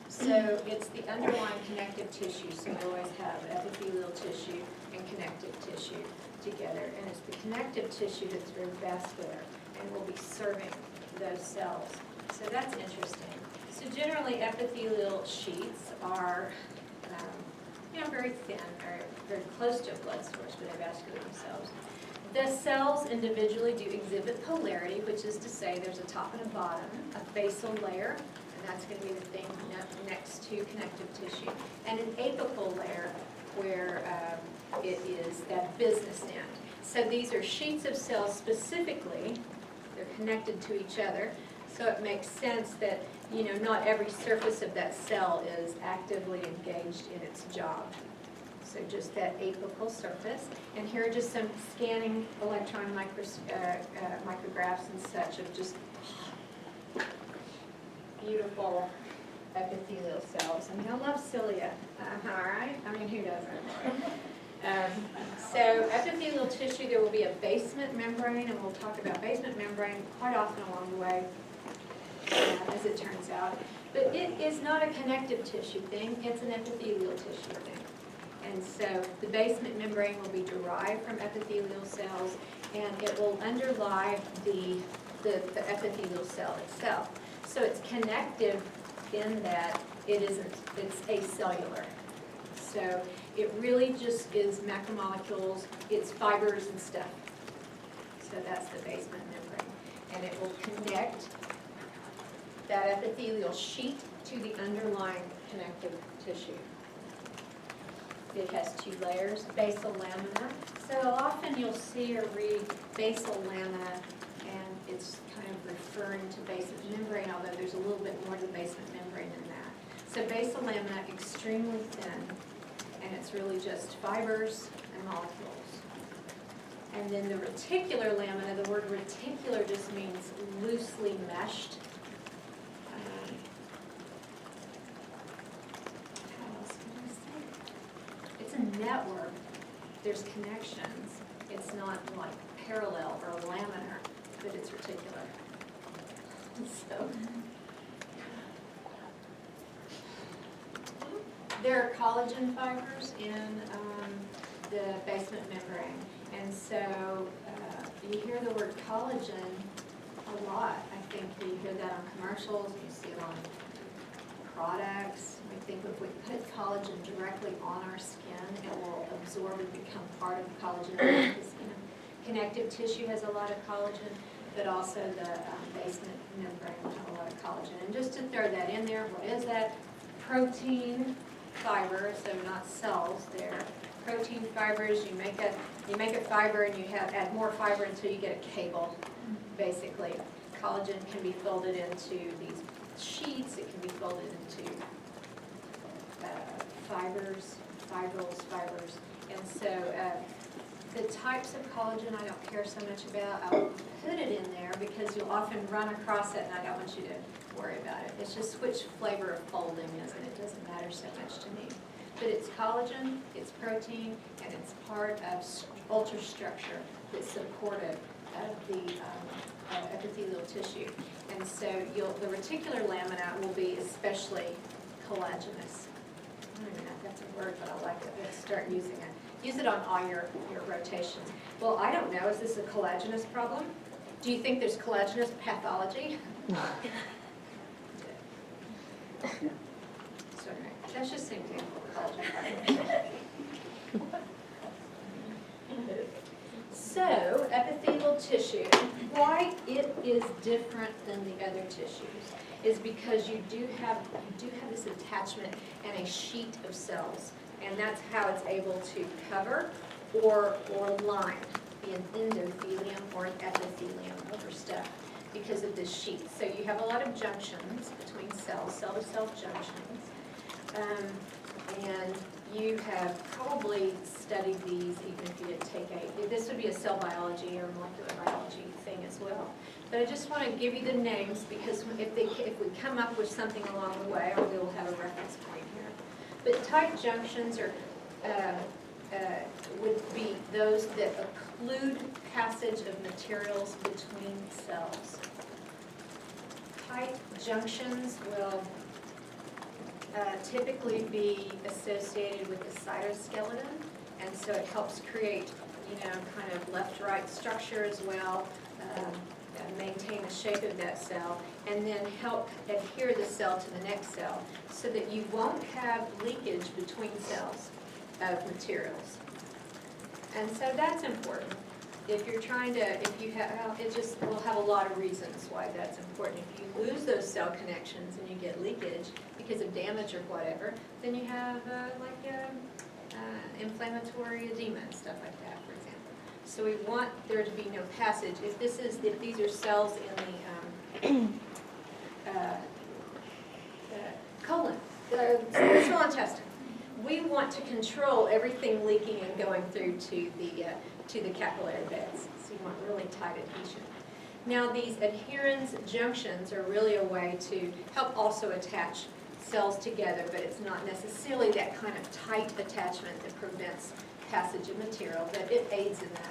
So it's the underlying connective tissue. So we always have epithelial tissue and connective tissue together. And it's the connective tissue that's very vascular and will be serving those cells. So that's interesting. So generally epithelial sheets are very thin, or very close to a blood source, but they're vascular themselves. The cells individually do exhibit polarity, which is to say there's a top and a bottom, a basal layer, and that's going to be the thing next to connective tissue, and an apical layer where it is that business end. So these are sheets of cells specifically. They're connected to each other, so it makes sense that not every surface of that cell is actively engaged in its job. So just that apical surface. And here are just some scanning electron micrographs and such of just beautiful epithelial cells. I mean, I love cilia, all right? I mean, who doesn't? So epithelial tissue, there will be a basement membrane, and we'll talk about basement membrane quite often along the way, as it turns out. But it is not a connective tissue thing, it's an epithelial tissue thing. And so the basement membrane will be derived from epithelial cells, and it will underlie the epithelial cell itself. So it's connective in that it's acellular. So it really just is macromolecules, it's fibers and stuff. So that's the basement membrane. And it will connect that epithelial sheet to the underlying connective tissue. It has 2 layers, basal lamina. So often you'll see or read basal lamina, and it's kind of referring to basement membrane, although there's a little bit more to the basement membrane than that. So basal lamina, extremely thin, and it's really just fibers and molecules. And then the reticular lamina, the word reticular just means loosely meshed. How else can I say? It's a network. There's connections. It's not like parallel or laminar, but it's reticular. So there are collagen fibers in the basement membrane, and so you hear the word collagen a lot. I think you hear that on commercials, you see it on products. I think if we put collagen directly on our skin, it will absorb and become part of the collagen in the skin. Connective tissue has a lot of collagen, but also the basement membrane will have a lot of collagen. And just to throw that in there, what is that? Protein fiber, so not cells there. Protein fibers, you make a fiber and you add more fiber until you get a cable, basically. Collagen can be folded into these sheets, it can be folded into fibers, fibrils. And so the types of collagen I don't care so much about. I'll put it in there because you'll often run across it and I don't want you to worry about it. It's just which flavor of folding is, and it doesn't matter so much to me. But it's collagen, it's protein, and it's part of ultrastructure that's supportive of the epithelial tissue. And so the reticular lamina will be especially collagenous. I don't even know if that's a word, but I like it. Let's start using it. Use it on all your rotations. Well, I don't know. Is this a collagenous problem? Do you think there's collagenous pathology? So anyway, that's just an example of collagen. So, epithelial tissue, why it is different than the other tissues is because you do have this attachment and a sheet of cells, and that's how it's able to cover or line, be an endothelium or an epithelium over stuff because of this sheet. So you have a lot of junctions between cells, cell-to-cell junctions, and you have probably studied these even if you didn't take this would be a cell biology or molecular biology thing as well. But I just want to give you the names because if we come up with something along the way, we will have a reference point here. But tight junctions would be those that occlude passage of materials between cells. Tight junctions will typically be associated with the cytoskeleton, and so it helps create, kind of left-right structure as well, maintain the shape of that cell, and then help adhere the cell to the next cell so that you won't have leakage between cells of materials. And so that's important. If you're trying to, we'll have a lot of reasons why that's important. If you lose those cell connections and you get leakage because of damage or whatever, then you have inflammatory edema and stuff like that, for example. So we want there to be no passage. If these are cells in the colon, the small intestine, we want to control everything leaking and going through to the capillary beds. So you want really tight adhesion. Now these adherens junctions are really a way to help also attach cells together, but it's not necessarily that kind of tight attachment that prevents passage of material, but it aids in that.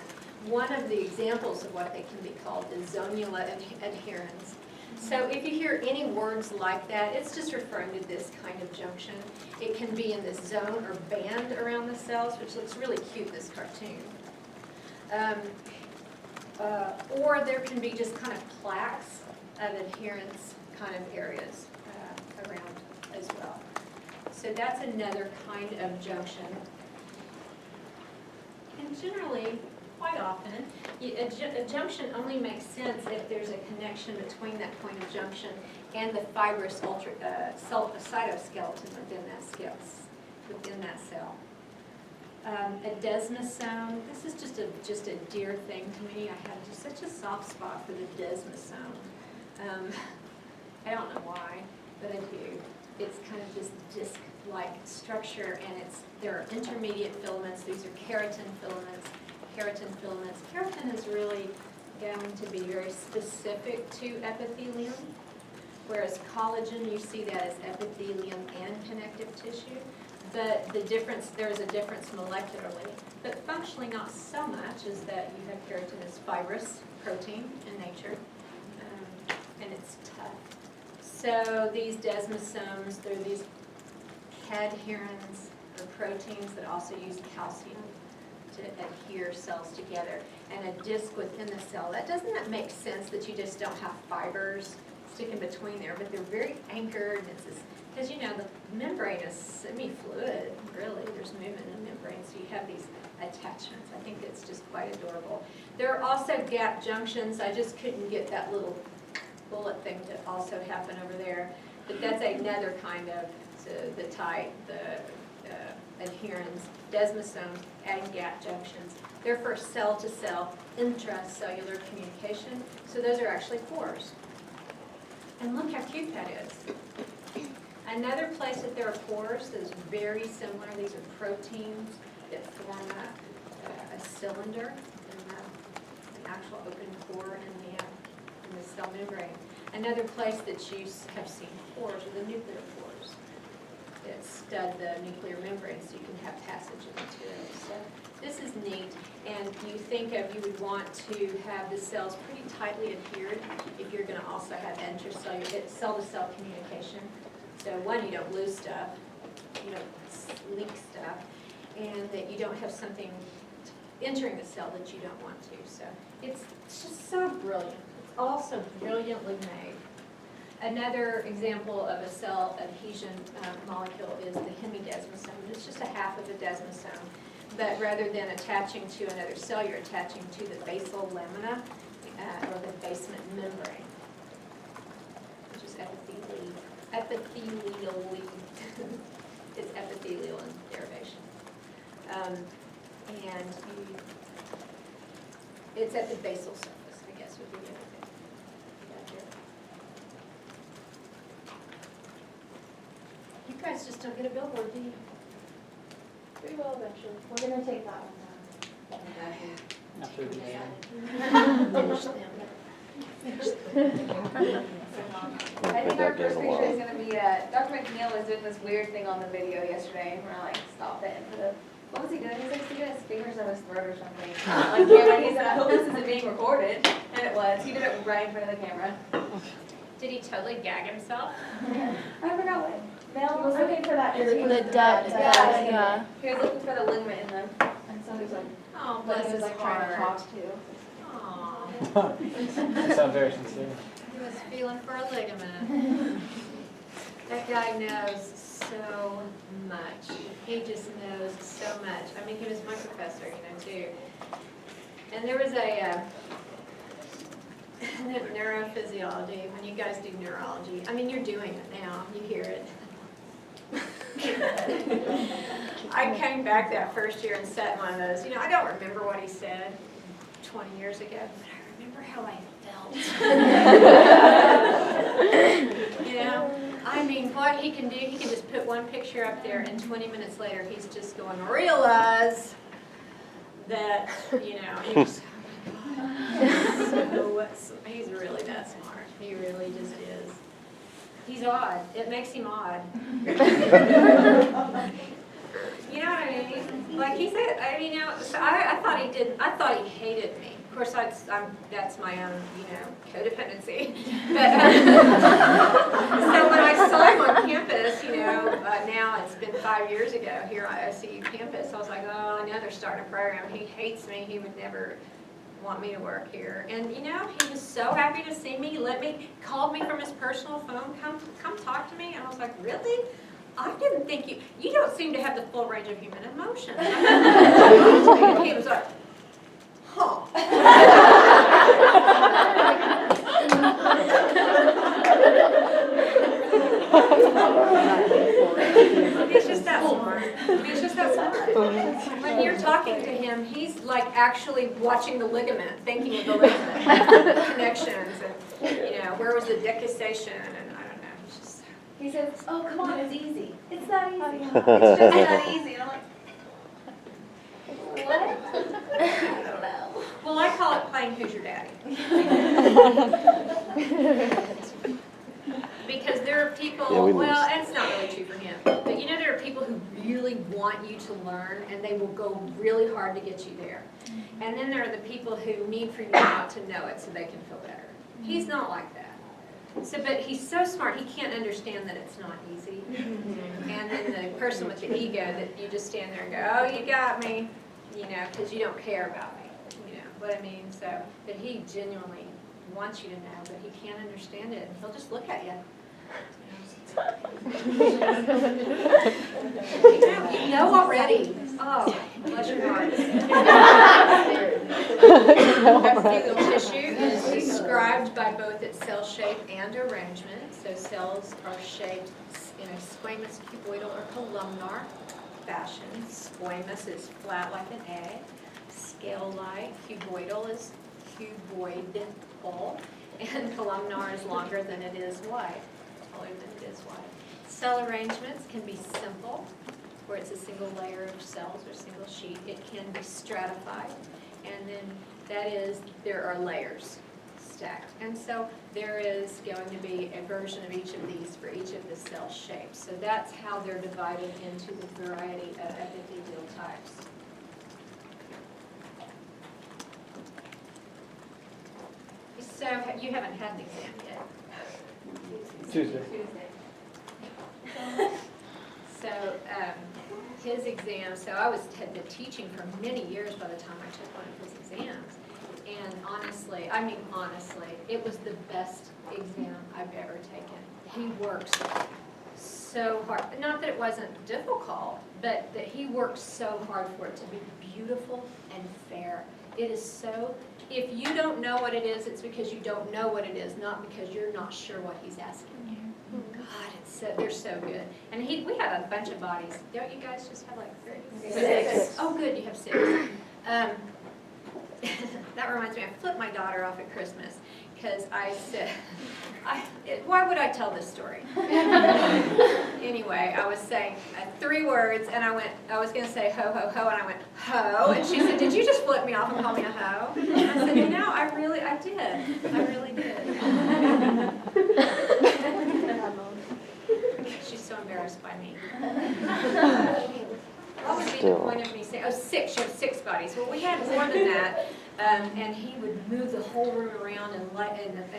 One of the examples of what they can be called is zonula adherens. So if you hear any words like that, it's just referring to this kind of junction. It can be in this zone or band around the cells, which looks really cute in this cartoon. Or there can be just kind of plaques of adherence kind of areas around as well. So that's another kind of junction. And generally, quite often, a junction only makes sense if there's a connection between that point of junction and the fibrous cytoskeleton within that cell. A desmosome, this is just a dear thing to me. I have just such a soft spot for the desmosome. I don't know why, but I do. It's kind of this disc-like structure, and there are intermediate filaments. These are keratin filaments. Keratin is really going to be very specific to epithelium, whereas collagen, you see that as epithelium and connective tissue. But there is a difference molecularly, but functionally not so much, is that you have keratin as fibrous protein in nature, and it's tough. So these desmosomes, they're these cadherins, or proteins that also use calcium to adhere cells together, and a disc within the cell. Doesn't that make sense that you just don't have fibers sticking between there, but they're very anchored, and it's this, because you know the membrane is semi-fluid, really. There's movement in the membrane, so you have these attachments. I think it's just quite adorable. There are also gap junctions. I just couldn't get that little bullet thing to also happen over there, but that's another kind of the type, the adherens, desmosomes, and gap junctions. They're for cell-to-cell intracellular communication, so those are actually pores. And look how cute that is. Another place that there are pores that is very similar, these are proteins that form a cylinder, an actual open pore in the cell membrane. Another place that you have seen pores are the nuclear pores that stud the nuclear membrane so you can have passage of materials. So this is neat, and you would want to have the cells pretty tightly adhered if you're going to also have intracellular, cell-to-cell communication. So one, you don't lose stuff, you don't leak stuff, and that you don't have something entering the cell that you don't want to. So it's just so brilliant. It's also brilliantly made. Another example of a cell adhesion molecule is the hemidesmosome. It's just a half of a desmosome, but rather than attaching to another cell, you're attaching to the basal lamina or the basement membrane, which is epithelial. It's epithelial in derivation. And it's at the basal surface, I guess, would be the other thing. You guys just don't get a billboard, do you? We will eventually. We're gonna take that one After the mayor. Finish them. I think our first picture is gonna be, Dr. McNeil was doing this weird thing on the video yesterday, and we're like, stop it, and put a, what was he doing? He was like sticking his fingers on his throat or something on camera, and he said, I hope this isn't being recorded, and it was. He did it right in front of the camera. Did he totally gag himself? I forgot what. Mel was looking for that. The depth, yeah. He was looking for the ligament in them, and so he was like, Oh, But bless he was his like trying to heart. talk too. Aw, Sound very sincere. he was feeling for a ligament. That guy knows so much. He just knows so much. I mean, he was my professor, too. And there was a neurophysiology, when you guys do neurology, I mean, you're doing it now, you hear it. I came back that first year and sat in one of those, I don't remember what he said 20 years ago, but I remember how I felt. I mean, what he can do, he can just put one picture up there and 20 minutes later he's just going, realize that, he's, he's really that smart. He really just is. He's odd. It makes him odd. You know what I mean? Like he said, I mean, so I thought he did, I thought he hated me. Of course, that's my own, codependency. But, so when I saw him on campus, now it's been 5 years ago here at SCU campus, I was like, oh, I know they're starting a program. He hates me. He would never want me to work here. And, he was so happy to see me. Called me from his personal phone, come talk to me. And I was like, really? I didn't think you don't seem to have the full range of human emotion. He was like, huh. He's just that smart. He's just that smart. When you're talking to him, he's like actually watching the ligament, thinking of the ligament connections, and where was the decussation, and I don't know. He's just. He says, oh, come on, it's easy. It's not easy. It's just not easy. And I'm like, what? I don't know. Well, I call it playing Who's Your Daddy. Because there are people, and it's not really true for him, but there are people who really want you to learn and they will go really hard to get you there. And then there are the people who need for you not to know it so they can feel better. He's not like that. So, but he's so smart, he can't understand that it's not easy. And then the person with the ego that you just stand there and go, oh, you got me, because you don't care about me, what I mean? So, but he genuinely wants you to know, but he can't understand it, and he'll just look at you. You know already. Oh, bless your heart. Epithelial tissue is described by both its cell shape and arrangement. So cells are shaped in a squamous, cuboidal, or columnar fashion. Squamous is flat like an egg. Scale-like. Cuboidal is cuboidal. And columnar is longer than it is wide. Taller than it is wide. Cell arrangements can be simple, where it's a single layer of cells or single sheet. It can be stratified, and then that is, there are layers stacked. And so there is going to be a version of each of these for each of the cell shapes. So that's how they're divided into the variety of epithelial types. So you haven't had an exam yet. Tuesday. So his exam, so I had been teaching for many years by the time I took one of his exams. And honestly, it was the best exam I've ever taken. He works so hard. Not that it wasn't difficult, but that he works so hard for it to be beautiful and fair. It is so, if you don't know what it is, it's because you don't know what it is, not because you're not sure what he's asking you. God, they're so good. And we had a bunch of bodies. Don't you guys just have like 6? Oh, good, you have 6. That reminds me, I flipped my daughter off at Christmas because I said, why would I tell this story? Anyway, I was saying 3 words, and I was going to say ho, ho, ho, and I went, ho, and she said, did you just flip me off and call me a ho? And I said, no, I really did. She's so embarrassed by me. What would be the point of me saying, 6, you have 6 bodies. Well, we had more than that. And he would move the whole room around and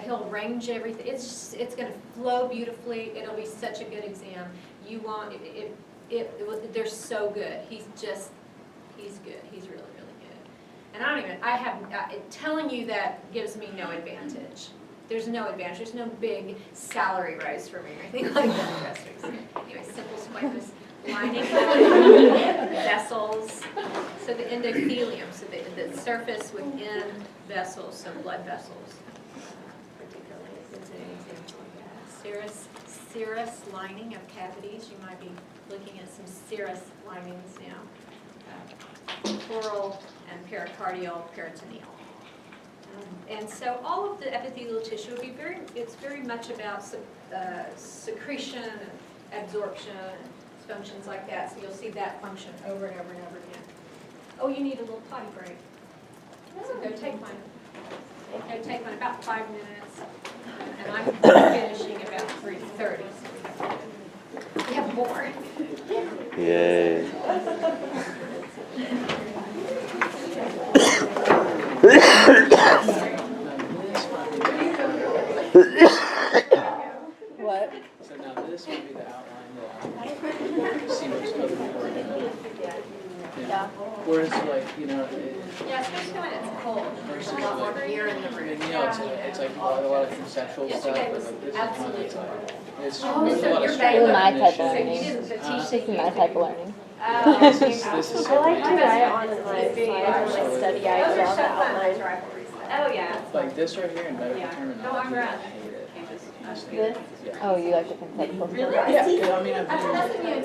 he'll arrange everything. It's going to flow beautifully. It'll be such a good exam. You won't. They're so good. He's good. He's really, really good. And telling you that gives me no advantage. There's no advantage. There's no big salary rise for me or anything like that. Anyway, simple squamous lining, vessels. So the endothelium, so the surface within vessels, so blood vessels, particularly, is an example of that. Serous lining of cavities. You might be looking at some serous linings now. Pleural and pericardial, peritoneal. And so all of the epithelial tissue will be it's very much about secretion and absorption and functions like that. So you'll see that function over and over and over again. Oh, you need a little potty break. So go take one. Go take one, about 5 minutes. And I'm finishing about 3:30. So we have more. Yay. What? So now this would be the outline that I see most other people are doing. Yeah. Whereas like, you know, Yeah, especially when it's cold. versus A lot more like, beer in the I room. mean, you know, it's like a lot of conceptual stuff, Yesterday but was like this is one that's like, it's Oh, there's a so lot of your straight baby- This is my type of So you learning. didn't This teach is my type of learning. This is I so like to weird. write on my slides or my study guide, draw the outline. Oh, yeah. Like this right here in medical terminology, Don't walk I around. hate it. This? Yeah. Oh, you like the conceptual stuff? Yeah, I mean, I've been.